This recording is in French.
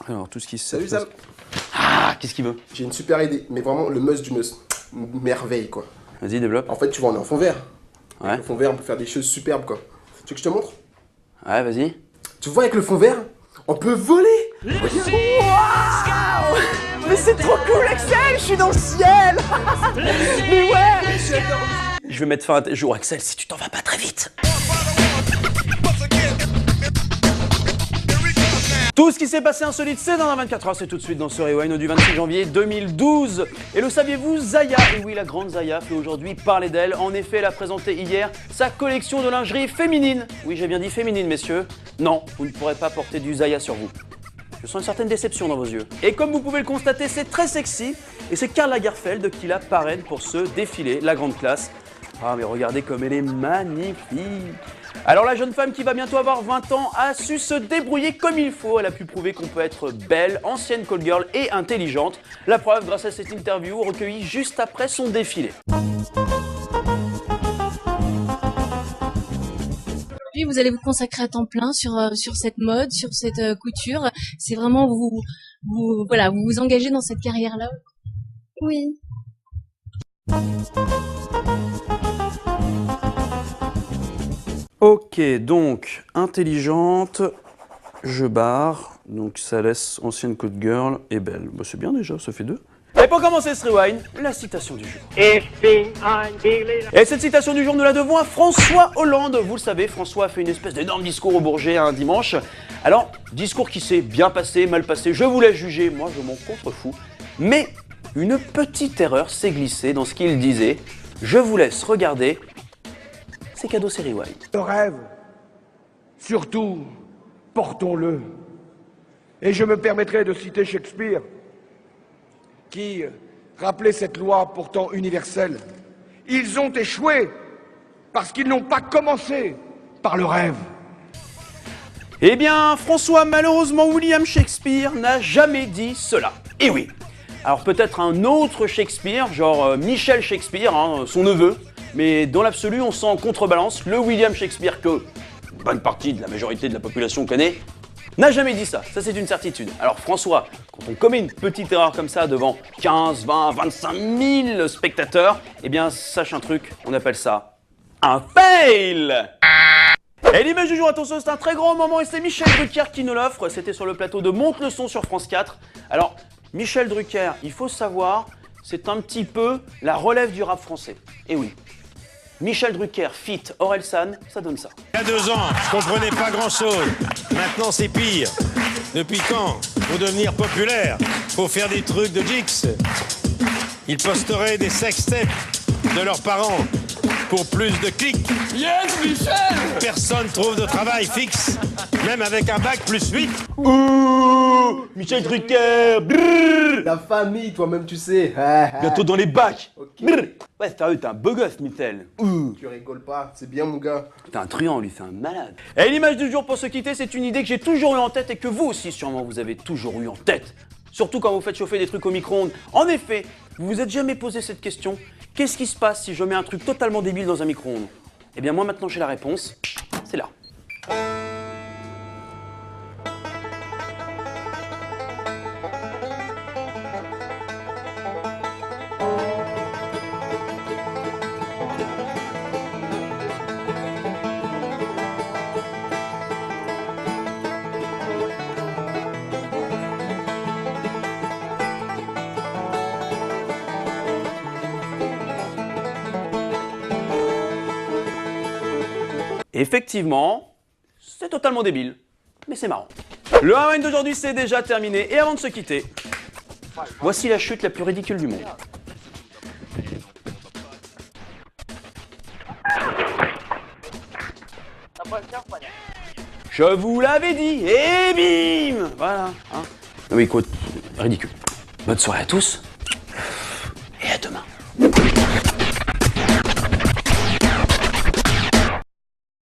Alors, tout ce qui se... Salut Sam. Ah, qu'est-ce qu'il veut? J'ai une super idée, mais vraiment le must du must. Une merveille quoi. Vas-y, développe. En fait, tu vois, on est en fond vert. Ouais. Avec le fond vert, on peut faire des choses superbes quoi. Tu veux que je te montre? Ouais, vas-y. Tu vois, avec le fond vert, on peut voler. Waouh! Mais c'est trop cool, Axel! Je suis dans le ciel! Mais ouais! Je vais mettre fin à tes jours, Axel, si tu t'en vas pas très vite. Tout ce qui s'est passé insolite, c'est dans la 24 heures, c'est tout de suite dans ce Rewind du 26 janvier 2012. Et le saviez-vous, Zaya, et oui la grande Zaya, fait aujourd'hui parler d'elle. En effet, elle a présenté hier sa collection de lingerie féminine. Oui, j'ai bien dit féminine, messieurs. Non, vous ne pourrez pas porter du Zaya sur vous. Je sens une certaine déception dans vos yeux. Et comme vous pouvez le constater, c'est très sexy. Et c'est Karl Lagerfeld qui la parraine pour ce défilé, la grande classe. Ah mais regardez comme elle est magnifique. Alors la jeune femme qui va bientôt avoir 20 ans a su se débrouiller comme il faut. Elle a pu prouver qu'on peut être belle, ancienne call girl et intelligente. La preuve grâce à cette interview recueillie juste après son défilé. Vous allez vous consacrer à temps plein sur cette mode, sur cette couture. C'est vraiment vous vous engagez dans cette carrière-là. Oui. Ok, donc intelligente, je barre, donc ça laisse ancienne code girl et belle. Bah, c'est bien déjà, ça fait 2. Et pour commencer ce rewind, la citation du jour. Et cette citation du jour, nous la devons à François Hollande. Vous le savez, François a fait une espèce d'énorme discours au Bourget un dimanche. Alors, discours qui s'est bien passé, mal passé, je vous laisse juger, moi je m'en contrefous. Mais une petite erreur s'est glissée dans ce qu'il disait. Je vous laisse regarder. C'est cadeau, c'est Rewind. Le rêve, surtout, portons-le. Et je me permettrai de citer Shakespeare, qui rappelait cette loi pourtant universelle. Ils ont échoué parce qu'ils n'ont pas commencé par le rêve. Eh bien, François, malheureusement, William Shakespeare n'a jamais dit cela. Et oui. Alors peut-être un autre Shakespeare, genre Michel Shakespeare, hein, son neveu. Mais dans l'absolu, on sent en contrebalance le William Shakespeare que une bonne partie de la majorité de la population connaît, n'a jamais dit ça. Ça, c'est une certitude. Alors François, quand on commet une petite erreur comme ça devant 15, 20, 25 000 spectateurs, eh bien, sache un truc, on appelle ça un fail. Et l'image du jour, attention, c'est un très grand moment et c'est Michel Drucker qui nous l'offre. C'était sur le plateau de Monte le son sur France 4. Alors, Michel Drucker, il faut savoir, c'est un petit peu la relève du rap français. Et oui. Michel Drucker, fit Orelsan, ça donne ça. Il y a 2 ans, je comprenais pas grand-chose. Maintenant, c'est pire. Depuis quand, pour devenir populaire, faut faire des trucs de Jix. Ils posteraient des sextapes de leurs parents pour plus de clics. Yes, Michel! Personne trouve de travail fixe, même avec un bac plus 8. Ouh, Michel Drucker, brrr, La famille, toi-même, tu sais. bientôt dans les bacs. Ok. Brrr. Ouais, sérieux, t'es un beau gosse, Michel. Tu rigoles pas, c'est bien mon gars. T'es un truand, lui, c'est un malade. Et l'image du jour pour se quitter, c'est une idée que j'ai toujours eu en tête et que vous aussi, sûrement, vous avez toujours eu en tête. Surtout quand vous faites chauffer des trucs au micro-ondes. En effet, vous vous êtes jamais posé cette question. Qu'est-ce qui se passe si je mets un truc totalement débile dans un micro-ondes? Eh bien, moi, maintenant, j'ai la réponse. C'est là. Effectivement, c'est totalement débile, mais c'est marrant. Le Rewind d'aujourd'hui, c'est déjà terminé. Et avant de se quitter, voici la chute la plus ridicule du monde. Je vous l'avais dit, et bim. Voilà. Hein. Non mais écoute, ridicule. Bonne soirée à tous.